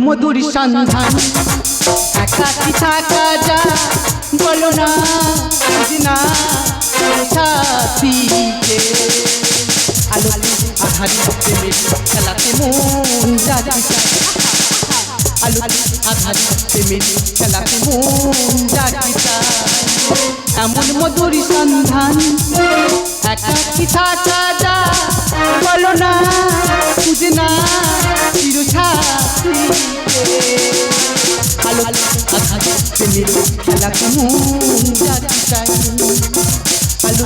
মধুর সন্ধান একাকি থাকা যায় বলো না না সাথীকে আলো আধারি প্রেমের খেলাতে মন যাচ্ছে আলো আধারি প্রেমের খেলাতে মন যাচ্ছে এমন মধুর সন্ধান একাকি থাকা যায় বলো না খুঁজে না চির সাথীকে আলো আধারি প্রেমের খেলাতে মন যাচ্ছে আলো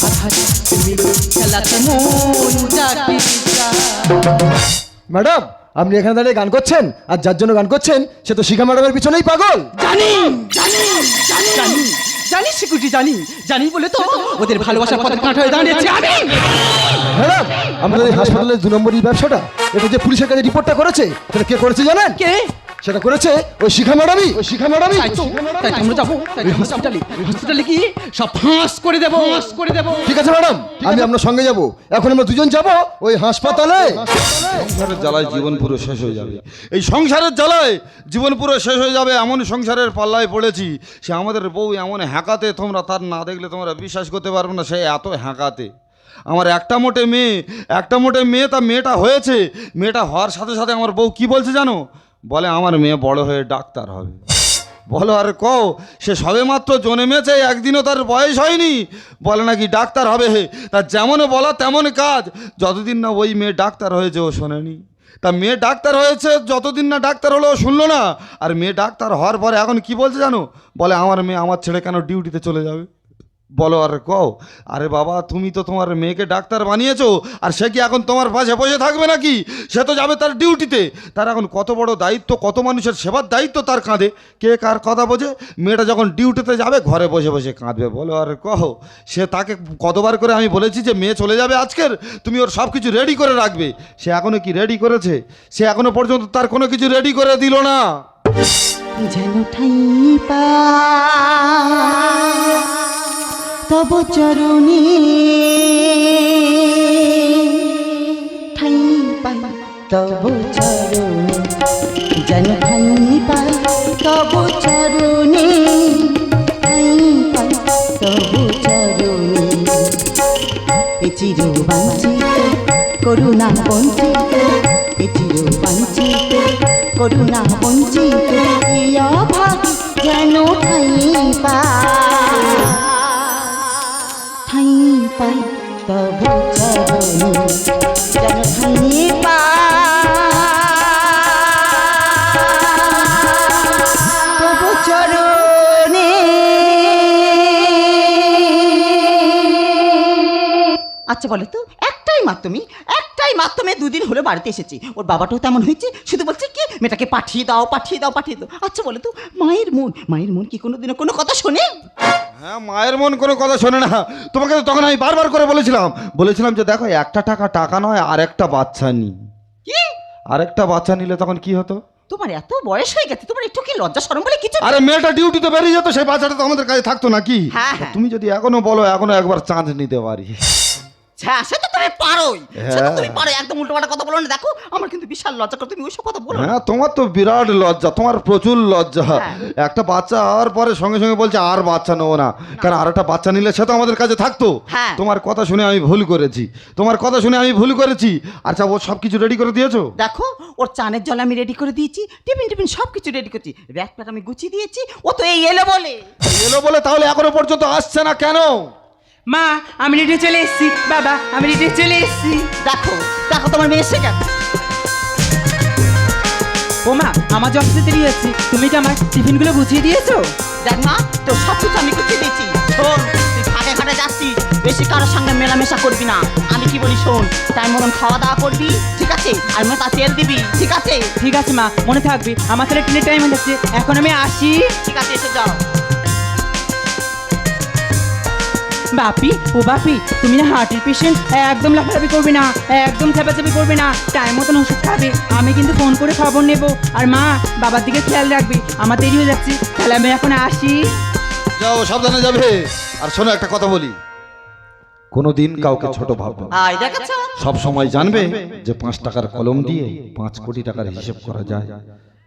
আধারি প্রেমের খেলাতে মন যাচ্ছে। ম্যাডাম আপনি এখানে দাঁড়িয়ে গান করছেন আর যার জন্য গান করছেন সে তো শিখা ম্যাডামের পিছনেই পাগল। জানি জানি জানি জানি জানি সিকিউরিটি জানি জানি বলে তো ওদের ভালোবাসার পথে কাঁটা হয়ে দাঁড়িয়েছি আমি। ম্যাডাম আমাদের এই হাসপাতালের 2 নম্বরই ব্যবসাটা এটা যে পুলিশের কাছে রিপোর্টটা করেছে সেটা কে করেছে জানেন? কে? সেটা করেছে ওই শিখা ম্যাডামই। ওই শিখা ম্যাডামই তাই তো আমরা যাবো হসপিটালে কি সব ফাঁস করে দেবো ঠিক আছে ম্যাডাম আমি আপনার সঙ্গে যাব। এখন আমরা দুজন যাব ওই হাসপাতালে। সংসারের জ্বালায় জীবন পুরো শেষ হয়ে যাবে। এই সংসারের জ্বালায় জীবন পুরো শেষ হয়ে যাবে এমন সংসারের পাল্লায় পড়েছি। সে আমাদের বউ এমন হ্যাকাতে তোমরা তার না দেখলে তোমরা বিশ্বাস করতে পারবে না। সে এত হ্যাকাতে আমার একটা মোটে মেয়ে তা মেয়েটা হয়েছে। মেয়েটা হওয়ার সাথে সাথে আমার বউ কি বলছে জানো? বলে আমার মেয়ে বড় হয়ে ডাক্তার হবে। বলো আর কও সে সবে মাত্র জন্মেছে একদিনও তার বয়স হয়নি বলে নাকি ডাক্তার হবে। তার যেমন বলা তেমন কাজ। যতদিন না ওই মেয়ে ডাক্তার হয়েছে ও শোনেনি। তা মেয়ে ডাক্তার হয়েছে যতদিন না ডাক্তার হলো ও শুনলো না। আর মেয়ে ডাক্তার হওয়ার পরে এখন কি বলছে জানো? বলে আমার মেয়ে আমার ছেড়ে কেন ডিউটিতে চলে যাবে। বলো আর কও আরে বাবা তুমি তো তোমার মেয়েকে ডাক্তার বানিয়েছো আর সে কি এখন তোমার পাশে বসে থাকবে নাকি? সে তো যাবে তার ডিউটিতে। তার এখন কত বড় দায়িত্ব, কত মানুষের সেবার দায়িত্ব তার কাঁধে। কে কার কথা বোঝে? মেয়েটা যখন ডিউটিতে যাবে ঘরে বসে বসে কাঁদবে। বলো আর কও সে তাকে কতবার করে আমি বলেছি যে মেয়ে চলে যাবে আজকের তুমি ওর সব কিছু রেডি করে রাখবে। সে এখনো কি রেডি করেছে? সে এখনো পর্যন্ত তার কোনো কিছু রেডি করে দিল না। যেন ঠাই পা তব চরণে ঠাই পাই তব চরণে যেন ঠাই পাই তব চরণে ঠাই পাই তব চরণে এ চির বাঞ্ছিত করুণা বঞ্চিত এ চির বাঞ্ছিত করুণা বঞ্চিত ইয়া ভাবি যেন ঠাই পাই তব চরণে যেন ঠাই তব চরণে। আচ্ছা বলো তো একটাই মাধ্যমে 2 দিন হলো বাড়িতে এসেছি। ওর বাবাটাও তেমন হয়েছে, শুধু বলছে কি মেয়েটাকে পাঠিয়ে দাও। আচ্ছা বলো তো মায়ের মন কি কোনোদিনও কোনো কথা শোনে? হ্যাঁ মায়ের মন কোনো কথা শোনে না। তোমাকে তো তখন আমি বারবার করে বলেছিলাম যে দেখো একটা টাকা নয় আরেকটা বাচ্চা নি। কি আরেকটা বাচ্চা নিলে তখন কি হতো? তোমার এত বয়স হয়ে গেছে তোমার একটু কি লজ্জা শরম বলে কিছু? আরে মেয়েটা ডিউটিতে বেরিয়ে যেত সেই বাচ্চাটা তো আমাদের কাছে থাকতো নাকি? হ্যাঁ। তুমি যদি এখনো বলো এখনো একবার চান্স নিতে পারি। হ্যাঁ সে তো তুমি পারোই, তুমি পারো। একদম উল্টোপাল্টা কথা বলো না। দেখো আমার কিন্তু বিশাল লজ্জা করে তুমি ওইসব কথা বলো। হ্যাঁ তোমার তো বিরাট লজ্জা, তোমার প্রচুর লজ্জা। একটা বাচ্চা হওয়ার পরে সঙ্গে সঙ্গে বলছে আর বাচ্চা নেবো না, কারণ আর একটা বাচ্চা নিলে সে তো আমাদের কাছে থাকতো। তোমার কথা শুনে আমি ভুল করেছি। আচ্ছা ও সব কিছু রেডি করে দিয়েছো? দেখো ওর চানের জল আমি রেডি করে দিয়েছি, টিফিন সব কিছু রেডি করছি, ব্যাগ প্যাক আমি গুছিয়ে দিয়েছি। ও তো এই এলো বলে তাহলে এখনো পর্যন্ত আসছে না কেন? মা আমি রেডি চলে এসেছি, বাবা আমি রেডি চলে এসেছি। দেখো তোমার মেয়ে এসে গেছে। ও মা আমার যে অফিসে দেরি হচ্ছে, তুমি কি আমার টিফিনগুলো গুছিয়ে দিয়েছো? দেখ মা তোর সব কিছু আমি গুছিয়ে দিয়েছি। শোন তুই ঘাটে যাচ্ছিস, বেশি কারোর সঙ্গে মেলামেশা করবি না। আমি কি বলি শোন, টাইম মতন খাওয়া দাওয়া করবি, ঠিক আছে? আর মেয়েটা তেল দিবি, ঠিক আছে? ঠিক আছে মা, মনে থাকবে। আমার তাহলে ট্রেনের টাইম হয়ে যাচ্ছে, এখন আমি আসি। ঠিক আছে এসে যাও। বাপি তুমি না হার্টের পেশেন্ট, একদম লাফালাফি করবে না, একদম চাপাচাপি করবে না, টাইম মতন ওষুধ খাবে। আমি কিন্তু ফোন করে খবর নেব। আর মা বাবার দিকে খেয়াল রাখবি, আমার দেরি হয়ে যাচ্ছে, তাহলে আমি এখন আসি। যাও সাবধানে যাবে। আর শোনো একটা কথা বলি, কোনোদিন কাউকে ছোট ভাববে না। সব সময় জানবে যে 5 টাকার কলম দিয়ে 5 কোটি টাকার হিসেব করা যায়।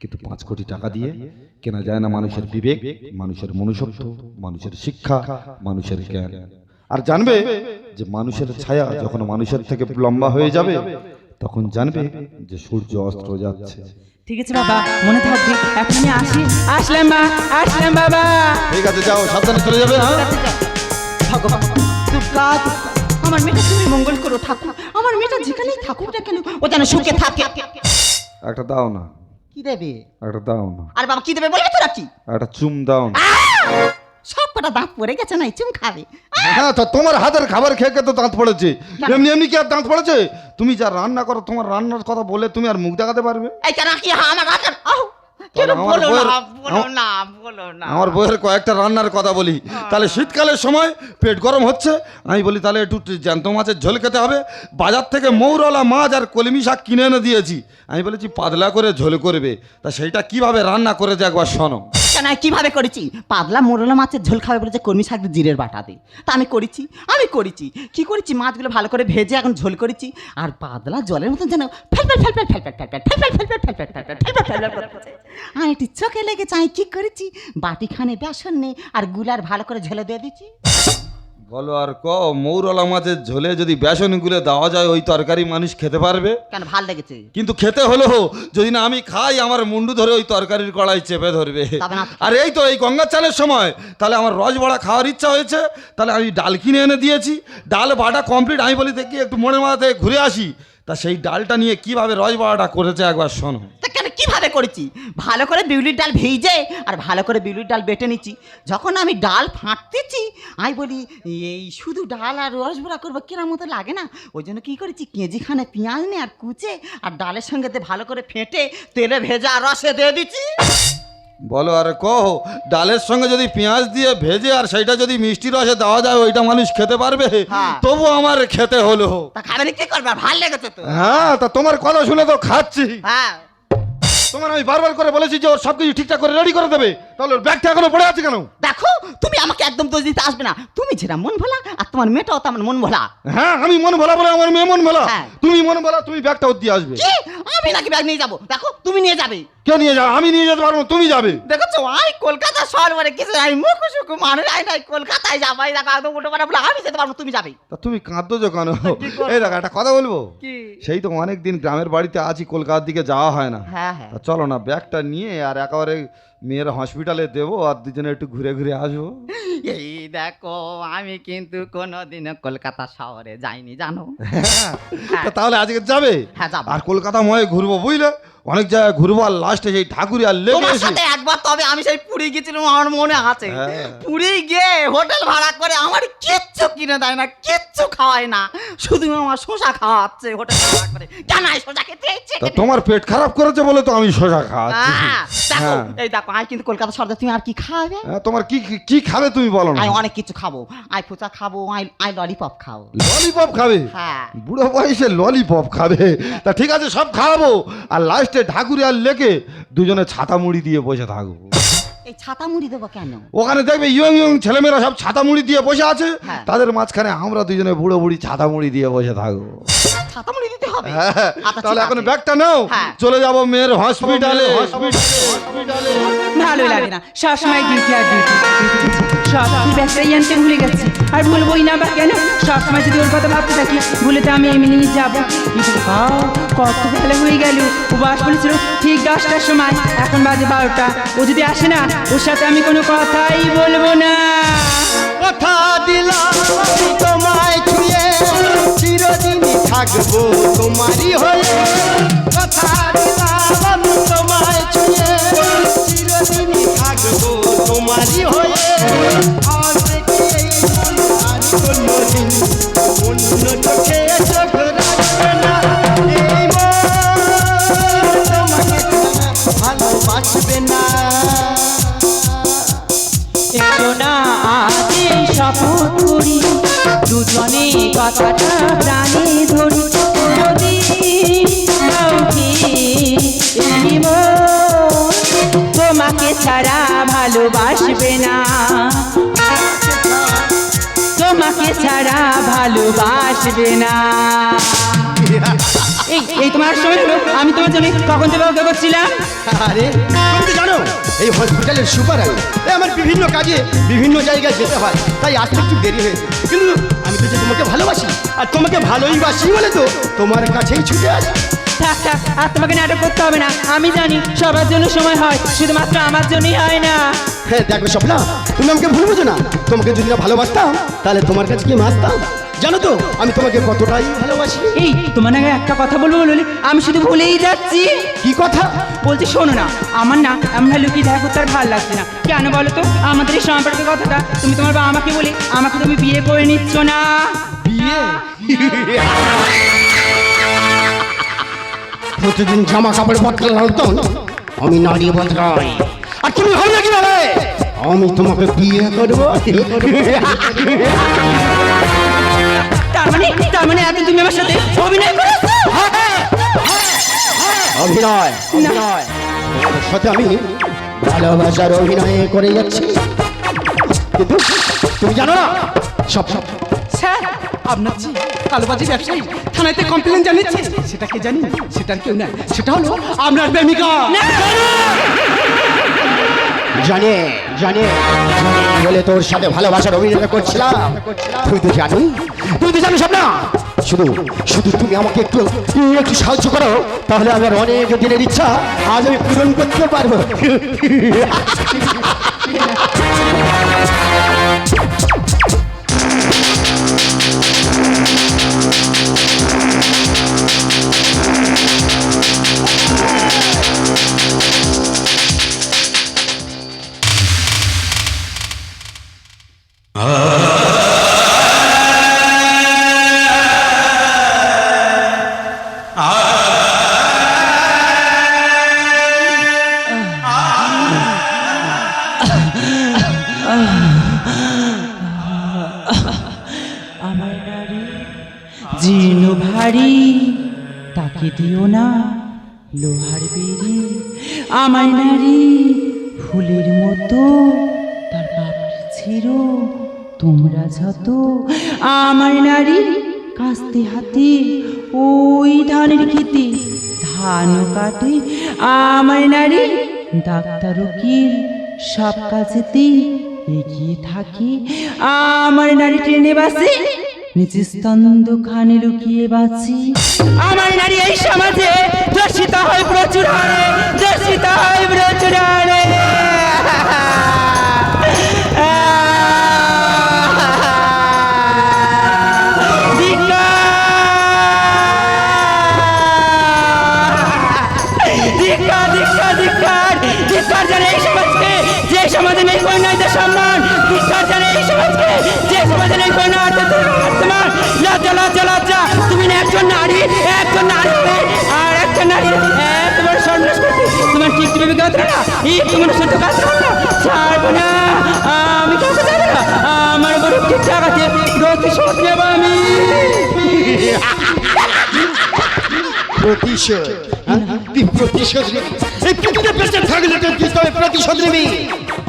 কিন্তু 5 কোটি টাকা দিয়ে কেনা যায় না মানুষের বিবেক, মানুষের মনুষ্যত্ব, মানুষের শিক্ষা, মানুষের জ্ঞান। আর জানবে যে মানুষের ছায়া যখন মানুষের থেকে লম্বা হয়ে যাবে তখন জানবে যে সূর্য অস্ত যাচ্ছে। ঠিক আছে বাবা, মনে থাকবে। এখন আমি আসলাম মা, আসলাম বাবা। ঠিক আছে, যাও, সাবধানে চলে যাবে। হ্যাঁ, ভগবান দুর্গা, আমার মেয়েটা তুমি মঙ্গল করো ঠাকুর। আমার মেয়েটা যেখানেই থাকুক না কেন ও যেন সুখে থাকে। একটা দাও না, কি দেবে? একটা দাও না, আর বাবা কি দেবে বলবে তোরা কি? একটা চুম দাও না। সব কটা দাঁত পড়ে গেছে না, চুম খাবে। হ্যাঁ, তো তোমার হাতের খাবার খেয়ে খেয়ে তো দাঁত পড়েছে। এমনি এমনি কি আর দাঁত পড়েছে? তুমি যা রান্না করো, তোমার রান্নার কথা বলে তুমি আর মুখ দেখাতে পারবে? এই কেন কি আমার রান্না কেন আমার বলো বউয়ের- না, বলো না, বলো না। আমার বইয়ের কয়েকটা রান্নার কথা বলি। তাহলে শীতকালের সময় পেট গরম হচ্ছে, আমি বলি তাহলে একটু জ্যান্ত মাছের ঝোল খেতে হবে। বাজার থেকে মৌরলা মাছ আর কলমি শাক কিনে এনে দিয়েছি। আমি বলেছি পাতলা করে ঝোল করবে, তা সেইটা কিভাবে রান্না করেছে একবার শোনো। কেন কিভাবে করেছি? পাতলা মোরলা মাছের ঝোল খাবে বলেছে কর্মী শাক দিয়ে জিরের বাটা দে। তা আমি করেছি কি করেছি, মাছগুলো ভালো করে ভেজে এখন ঝোল করেছি। আর পাতলা জলের মতন যেন ফেলফেল ফেলফেল ফেলফেল ফেলফেল ফেলফেল ফেলফেল ফেলফেল ফেলফেল ফেলফেল ফেলফেল করছে। আমি একটু চোখে লেগেছে, আমি কি করেছি, বাটিখানে বেসন নেই আর গুলার ভালো করে ঝোলে দিয়ে দিচ্ছি। বলো আর মৌরলা মাছের ঝোলে যদি বেসন গুলে দেওয়া যায় ওই তরকারি মানুষ খেতে পারবে? কেন ভাল লেগেছে? কিন্তু খেতে হলো যদি না আমি খাই আমার মুন্ডু ধরে ওই তরকারির কড়াই চেপে ধরবে। তবে না। আর এই তো এই গঙ্গা চালের সময় তাহলে আমার রসবড়া খাওয়ার ইচ্ছা হয়েছে, তাহলে আমি ডাল কিনে এনে দিয়েছি। ডাল বাটা কমপ্লিট। আমি বলি দেখি একটু মনের মাথা থেকে ঘুরে আসি। তা সেই ডালটা নিয়ে কিভাবে রসবড়াটা করেছে একবার শোনো। তা কেন কিভাবে করেছি? ভালো করে বিউলির ডাল ভেজে আর ভালো করে বিউলির ডাল বেটে নিচ্ছি। যখন আমি ডাল ফাটতেছি আমি বলি এই শুধু ডাল আর রসবড়া করবো কেনার মতো লাগে না, ওই জন্য কী করেছি কেজিখানে পেঁয়াজ নিয়ে আর কুচে আর ডালের সঙ্গে দিয়ে ভালো করে ফেটে তেলে ভেজে আর রসে দিয়ে দিচ্ছি। বলো আর ডালের সঙ্গে যদি পেঁয়াজ দিয়ে ভেজে আর সেইটা যদি মিষ্টি রসে দেওয়া যায় ওইটা মানুষ খেতে পারবে? হ্যাঁ। তবু আমার খেতে হলো। তা খাবেন কি করবে? ভাল লেগেছে তো। হ্যাঁ, তা তোমার কথা শুনে তো খাচ্ছি। হ্যাঁ, তোমার আমি বারবার করে বলেছি যে ওর সব কিছু ঠিকঠাক করে রেডি করে দেবে, তাহলে ওর ব্যাগটা এখনো পড়ে আছে কেন? দেখো তুমি আমাকে একদম দোষ দিতে আসবে না। তুমি যেটা মন ভোলা আর তোমার মেয়েটাও তেমন মন ভোলা। হ্যাঁ, আমি মন ভোলা বলে আমার মেয়ে মন ভোলা। হ্যাঁ। তুমি মন ভোলা, তুমি ব্যাগটা ওর দিয়ে আসবে। কি? আমি নাকি ব্যাগ নিয়ে যাবো? দেখো তুমি নিয়ে যাবে। কে নিয়ে যাও? আমি নিয়ে যেতে পারবো না, তুমি যাবে। দেখেছো আমি কলকাতা শহর মানে কিছু আমি মুখুসুকু মানুষ আই নাই কলকাতায় যাবো। এই দেখো একদম উঠে পড়ে বলে আমি যেতে পারবো, তুমি যাবে। তা তুমি কাঁদছো কেন? কি করবো? এই দেখো একটা কথা বলবো। কি? সেই তো অনেক দিন গ্রামের বাড়িতে আছি, কলকাতার দিকে যাওয়া হয় না। হ্যাঁ হ্যাঁ, তা চলো না ব্যাগটা নিয়ে আর একেবারে মেয়ের হসপিটালে দেবো আর দুজনে একটু ঘুরে ঘুরে আসবো। এই দেখো আমি কিন্তু কোনোদিনও কলকাতা শহরে যাইনি জানো। তা তাহলে আজকে যাবে? হ্যাঁ যাবো। আর কলকাতা ময় ঘুরবো, বুঝলে? অনেক জায়গায় ঘুরবো আর লাস্টে সেই ঠাকুরি আর লেগে তোমার এসে সাথে একবার তবে আমি সেই পুরী গেছিলাম, আমার মনে আছে। হ্যাঁ। পুরী গিয়ে হোটেল ভাড়া করে আমার কিচ্ছু কিনে দেয় না, কিচ্ছু খাওয়ায় না, শুধু আমার শসা খাওয়াচ্ছে হোটেল ভাড়া করে। জানাই শসা খেতে ইচ্ছে তা তোমার পেট খারাপ করেছে বলে তো আমি শসা খাওয়াচ্ছি। দেখো হ্যাঁ। এই দেখো আমি কিন্তু কলকাতা শহরে, তুমি আর কি খাবে? হ্যাঁ, তোমার কি কি খাবে তুমি বলো না। আমি অনেক কিছু খাবো, আই ফুচা খাবো, আই ললিপপ খাবো। ললিপপ খাবে? হ্যাঁ। বুড়ো বয়সে ললিপপ খাবে? তা ঠিক আছে, সব খাওয়াবো। আর লাস্টে ঠাকুরি আর লেকে দুজনে ছাতা মুড়ি দিয়ে বসে থাকবো। এই ছাতা মুড়ি দেবো কেন? ওখানে দেখবে ইয়ং ইয়ং ছেলেমেয়েরা সব ছাতা মুড়ি দিয়ে বসে আছে, হ্যাঁ। তাদের মাঝখানে আমরা দুজনে বুড়ো বুড়ি ছাতা মুড়ি দিয়ে বসে থাকবো। ছাতা মুড়ি দিতে হবে? হ্যাঁ, আচ্ছা, তাহলে ঠিক এখন আছে। ব্যাগটা নাও, হ্যাঁ। চলে যাবো মেয়ের হসপিটালে। ভালো লাগে না, সবসময় ডিউটি আর ডিউটি। সব ব্যবসায়ী আনতে ভুলে গেছি, আর ভুলবই না বা কেন? সবসময় যদি ওর কথা ভাবতে থাকি ভুলে তো আমি এমনি যাবো। কত বেলা হয়ে গেল, ও বাস বলেছিল ঠিক 10টার সময়, এখন বাজে 12টা। ও যদি আসে না ওর সাথে আমি কোনো কথাই বলবো না। কথা দিলাম আমি তোমায় ছুঁয়ে চিরদিনই থাকবো তোমারই হয়ে। কথা দিলাম আমি তোমায় ছুঁয়ে চিরদিনই থাকবো তোমারই হয়ে। আজ থেকে এই মন আর কোনোদিন অন্য চোখে চোখ রাখবে না। এই মন তোমাকে ছাড়া ভালোবাসবে না। এসো না আজ এই শপথ করি, দুজনে কথাটা প্রাণে ধরি। কোনোদিন কাউকে এই মন তোমাকে ছাড়া ভালোবাসবে না, তোমাকে ছাড়া ভালোবাসবে না। এই তোমার সময় হলো, আমি তোমার জন্য কখন থেকে অপেক্ষা করছিলাম। আরে তুমি তো জানো এই হসপিটালের সুপার আমার বিভিন্ন কাজে বিভিন্ন জায়গায় যেতে হয়, তাই আসতে একটু দেরি হয়েছে। কিন্তু আমি তো যে তোমাকে ভালোবাসি, আর তোমাকে ভালোই বাসি বলে তো তোমার কাছেই ছুটে আসি। থাক থাক, আর তোমাকে নাটক করতে হবে না। আমি জানি সবার জন্য সময় হয়, শুধুমাত্র আমার জন্যই হয় না। হ্যাঁ দেখো স্বপ্না, তুমি আমাকে ভুল বুঝো না। তোমাকে যদি না ভালোবাসতাম তাহলে তোমার কাছে কি আসতাম? জানো তো আমি তোমাকে কতটাই ভালোবাসি। এই তোমার নাকি একটা কথা বলবো বলে আমি শুধু ভুলেই যাচ্ছি। কি কথা? বলছি শোনো না, আমার না এমন লুকিয়ে দেখা করতে আর ভালো লাগছে না। কেন বলো তো? আমাদের এই সম্পর্কের কথাটা তুমি তোমার বাবা আমাকে বলে আমাকে তুমি বিয়ে করে নিচ্ছ না। বিয়ে? প্রতিদিন জামা কাপড় বদলাম, আমি নারী বদলাই, আর তুমি হবে নাকি বলে আমি তোমাকে বিয়ে করবো? তার মানে এত তুমি আমার সাথে অভিনয় করেছো? অভিনয় অভিনয় তোমার সাথে আমি ভালোবাসার অভিনয় করে যাচ্ছি, কিন্তু তুমি জানো না সব সব স্যার, আপনার যে কালোবাজি ব্যবসায়ী থানাতে কমপ্লেন জানিয়েছে, সেটা কে জানি? সেটার কেউ না, সেটা হলো আপনার প্রেমিকা। জানে জানে বলে তোর সাথে ভালোবাসার অভিনয় করছিলাম। তুই তো জানো সব না। শুধু শুধু তুমি আমাকে একটু একটু সাহায্য করো, তাহলে আমার অনেক দিনের ইচ্ছা আজ আমি পূরণ করতে পারবো। আমার নারী জীর্ণ ভারী, তাকে দিও না লোহার বেরি। আমার নারী ফুলের মতো, তার পাপড়ি ছিল তোমরা যত। আমার নারী কাস্তে হাতে ওই ধানের খেতে ধান কাটে। আমার নারী ডাক্তার উকিল সব কাজেতে এগিয়ে থাকে। আমার নারী ট্রেনে বাসে নিচে স্তন্দ খানে লুকিয়ে বাঁচি। আমার নারী এই সমাজে দর্শিত হয় প্রচুর হারে, দর্শিত হয় প্রচুর হারে। যে সমাজে নেই কন্যাদের সম্মান, বিসর্জনে এই সমাজকে যে সমাজে নেই কন্যাদের সম্মান। লজ্জা লজ্জা লজ্জা, তুমি না একজন নারী হয়ে আর একটা নারী এত বড় সন্ন্যাস করতে তোমার ঠিক তুমি কথা না, এই তোমার সহ্য কাজ করো না, ছাড়বো না আমি, কাউকে যাবো না। আমার বড় ঠিক জায়গাতে প্রতিশোধ নেব আমি। প্রতিশোধ? তুই প্রতিশোধ নিবি? এই পৃথিবীতে বেঁচে থাকলে তুই তবে প্রতিশোধ নিবি?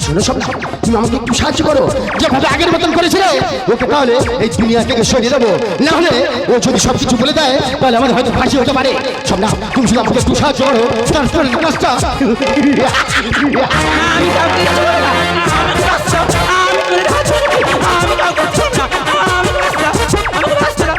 শোনো সব, তুমি আমাকে একটু সাহায্য করো। যেভাবে আগের মতন করেছিলে ওকে তাহলে এই দুনিয়া থেকে সরিয়ে দেবো, না হলে ও যদি সব কিছু বলে দেয় তাহলে আমাদের হয়তো ফাঁসি হতে পারে। সব না, তুমি শুধু আমাকে একটু সাহায্য করো। কাজটা আমি কাউকে যাবো না, আমি কাজটা আমি করে দেখাচ্ছি, আমি কাউকে যাবো না, আমি কাজটা না।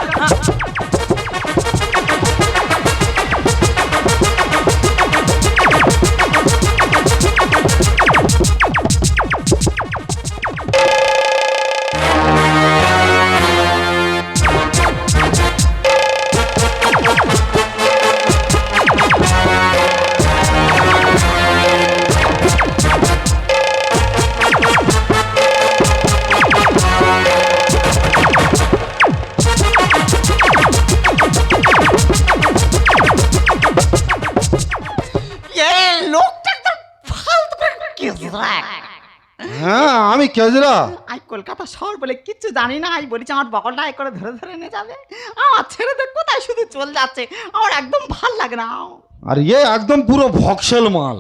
হ্যাঁ আমি কেজরা। আই কলকাতা শহর বলে কিচ্ছু জানি না। আই বলেছি আমার বকলটা আই করে ধরে ধরে নিয়ে যাবে। আমার ছেড়ে দেখ কোথায় শুধু চল যাচ্ছে, আমার একদম ভাল লাগে না। আর ইয়ে একদম পুরো ভক্সেল মাল।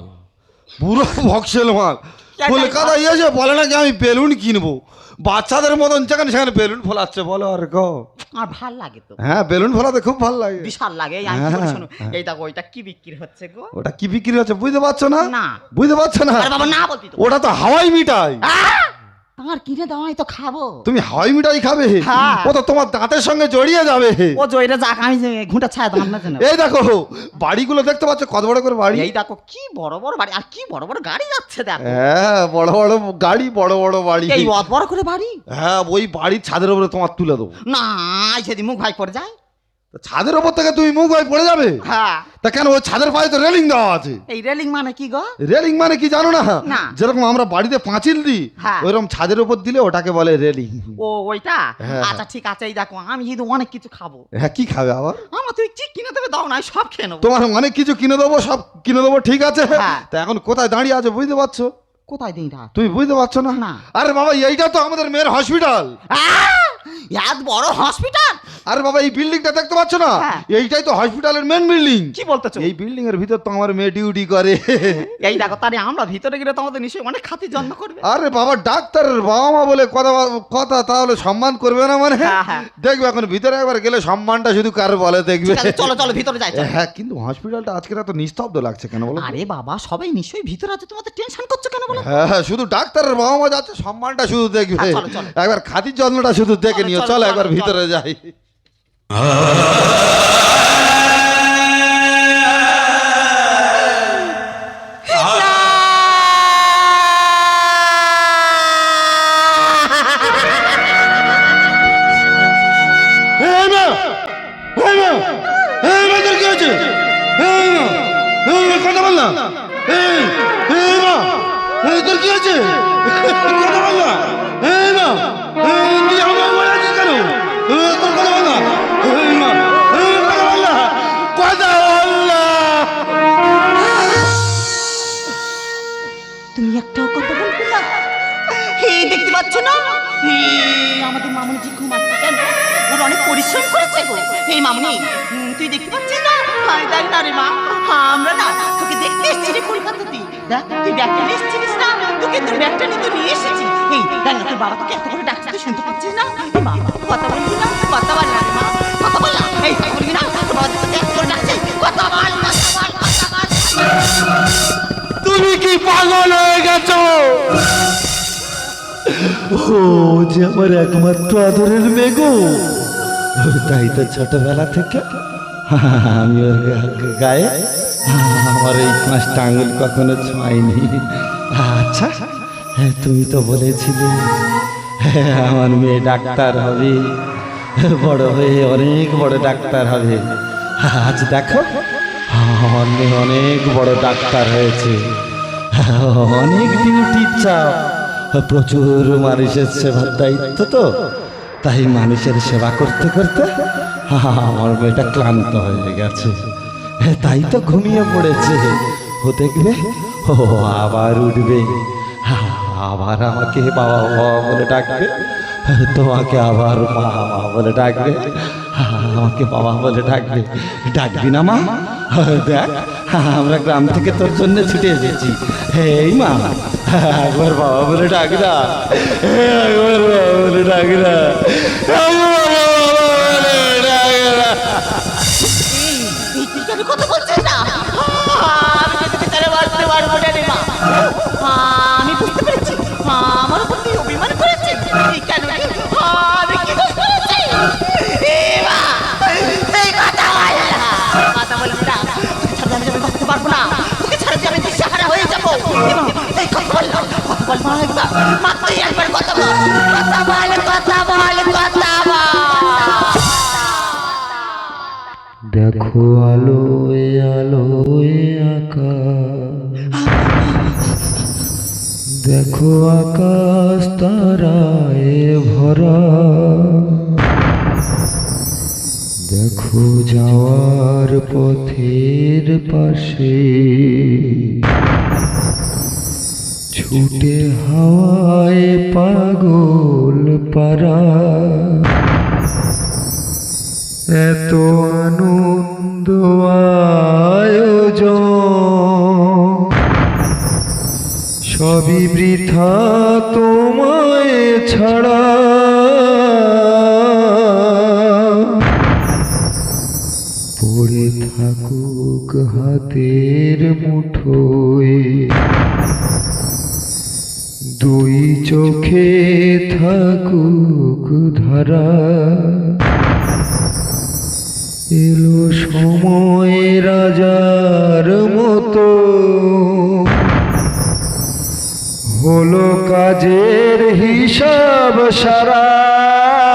পুরো ভক্সেল মাল কলকাতায় এসে বলে নাকি আমি বেলুন কিনবো, বাচ্চাদের মতন যেখানে সেখানে বেলুন ফোলাচ্ছে, বলো আর গো। আর ভাল লাগে তো, হ্যাঁ বেলুন ফোলাতে খুব ভালো লাগে, বিশাল লাগে। এই আমি কি বলি শোনো, এই দেখো ওইটা কি বিক্রি হচ্ছে গো? ওটা কি বিক্রি হচ্ছে বুঝতে পারছো না? না। বুঝতে পারছো না? আরে বাবা না বলতি তো। ওটা তো হাওয়াই মিঠাই। আমার কিনে দাও, আমি তো খাবো। তুমি হাওয়াই মিঠাই খাবে? হ্যাঁ। ও তো তোমার দাঁতের সঙ্গে জড়িয়ে যাবে। ও জয়টা যাক, আমি যে ঘুঁটা ছায়া দাম না জানো। এই দেখো বাড়িগুলো দেখতে পাচ্ছ কত বড় করে বাড়ি? এই দেখো কি বড় বড় বাড়ি, আর কি বড় বড় গাড়ি যাচ্ছে দেখো। হ্যাঁ বড় বড় গাড়ি, বড় বড় বাড়ি। এই অত বড় করে বাড়ি? হ্যাঁ ওই বাড়ির ছাদের উপরে তোমার তুলে দেবো। না সেদিন মুখ ভাই পড়ে যায়। তা ছাদের উপর থেকে তুমি মুখ হয়ে পড়ে যাবে? হ্যাঁ। তা কেন ওই ছাদের পায়ে তো রেলিং দেওয়া আছে। এই রেলিং মানে কি গো? রেলিং মানে কি জানো না? না। যেরকম আমরা বাড়িতে পাঁচিল দিই, হ্যাঁ। ওইরকম ছাদের উপর দিলে ওটাকে বলে রেলিং। ও ওইটা? হ্যাঁ। আচ্ছা ঠিক আছে, এই দেখো আমি কিন্তু অনেক কিছু খাবো। হ্যাঁ কি খাবে আবার? আমার তুমি কি কিনে দেবে দাও না, আমি সব খেয়ে নেবো। তোমার অনেক কিছু কিনে দেবো, সব কিনে দেবো, ঠিক আছে। হ্যাঁ। তা এখন কোথায় দাঁড়িয়ে আছো বুঝতে পারছো? কোথায় দিন রাত? তুমি বুঝতে পারছো না? না। আরে বাবা এইটা তো আমাদের মেয়ের হসপিটাল। এত বড় হসপিটাল? আরে বাবা এই বিল্ডিংটা দেখতে পাচ্ছ না? হ্যাঁ। এইটাই তো হসপিটালের মেন বিল্ডিং। কি বলতেছো? এই বিল্ডিং এর ভিতর তো আমার মেয়ে ডিউটি করে। এই দেখো তাহলে আমরা ভিতরে গেলে তো আমাদের নিশ্চয়ই অনেক খাতির যত্ন করবে। আরে বাবা ডাক্তারের বাবা মা বলে কথা কথা, তাহলে সম্মান করবে না মানে? হ্যাঁ, হ্যাঁ। দেখবে এখন ভিতরে একবার গেলে সম্মানটা শুধু কার বলে দেখবে। ঠিক আছে, চলো চলো ভিতরে যাই চলো। হ্যাঁ কিন্তু হসপিটালটা আজকে এত নিস্তব্ধ লাগছে কেন বলো তো? আরে বাবা সবাই নিশ্চয়ই ভিতরে আছে, তোমাদের টেনশন করছো কেন বলো? হ্যাঁ হ্যাঁ, শুধু ডাক্তারের বাবা মা যাচ্ছে, সম্মানটা শুধু দেখবে। হ্যাঁ, চলো, চলো। একবার খাতির যত্নটা শুধু দেখে চলো, নিও। চলো, চলো চলো, একবার চলো। ভিতরে যাই। কথা বল না। তোর কি আছে? কথা বল না। তুই আমার বলে আছিস কেন? তোর কথা বল না। কথা বল না। কথা বল না। তুমি একটাও কথা বলবে না? এই দেখতে পাচ্ছ না, এই আমাদের মামুনি জি ঘুমাচ্ছে কেন? ওর অনেক পরিশ্রম করেছে গো। এই মামুনি তুই দেখতে পাচ্ছিস না? হায় দেখ না রে মা, আমরা না তোকে দেখতে এসেছি রে কলকাতাতে। দেখ তুই ব্যাগটা নিয়ে এসেছিস না, তোকে তোর ব্যাগটা নিয়ে তো নিয়ে এসেছি। এই দেখ না তোর বাবা তোকে এত করে ডাকছে, তুই শুনতে পাচ্ছিস না? এই মা কথা বলবি না, কথা বল না রে মা, কথা বল না। এই কথা বলবি না, তোর বাবা তোকে এত করে ডাকছে, কথা বল, কথা বল, কথা বল। তুমি কি পাগল হয়ে গেছো? ও যে আমার একমাত্র আদরের মেগো, তাই তো ছোটবেলা থেকে আমি ওর গায়ে আমার এই 5টা আঙুল কখনো ছোঁয়াইনি। আচ্ছা তুমি তো বলেছিলে আমার মেয়ে ডাক্তার হবে, বড় হয়ে অনেক বড় ডাক্তার হবে। আজ দেখো আমার মেয়ে অনেক বড় ডাক্তার হয়েছে, অনেক ডিউটির চাপ, প্রচুর মানুষের সেবার দায়িত্ব, তো তাই মানুষের সেবা করতে করতে আমার মেয়েটা ক্লান্ত হয়ে গেছে, তাই তো ঘুমিয়ে পড়েছে। ও দেখবে ও আবার উঠবে, আবার আমাকে বাবা বাবা বলে ডাকবে, তোমাকে আবার মা মা বলে ডাকবে, আমাকে বাবা বলে ডাকবে। ডাকবি না মা? দেখ আমরা গ্রাম থেকে তোর জন্য ছুটে এসেছি। এই মা একবার বাবা বলে ডাক না, একবার বাবা বলে ডাক না, এই তুই কেন কথা বলছিস না? আমি তোকে ভিতরে বলতে পারবো না রে মা। আমি বুঝতে পেরেছি আমার উপর তুই অভিমান করেছিস। এই কেন রে? আমি কি দোষ করেছি? এই মা, এই কথা বল না, কথা বলবি না। তোকে ছাড়া আমি বাঁচতে পারবো না, তোকে ছাড়া যে আমি দিশাহারা হয়ে যাবো। এই কথা বল না, কথা বল মা, একবার মা তুই একবার কথা বল, কথা বল, কথা বল, কথা বল। দেখো আলোয় আলোয় আকাশ, দেখো আকাশ তারায় ভরা, দেখো যাওয়ার পথের পাশে ছুটে হাওয়ায় পাগল পারা, এত আনন্দ আয়োজন সবই বৃথা তোমায় ছাড়া, পড়ে থাকুক হাতের মুঠোয়, দুই চোখে থাকুক ধারা, এলো সময় রাজার মতো, হলো কাজের হিসাব সারা।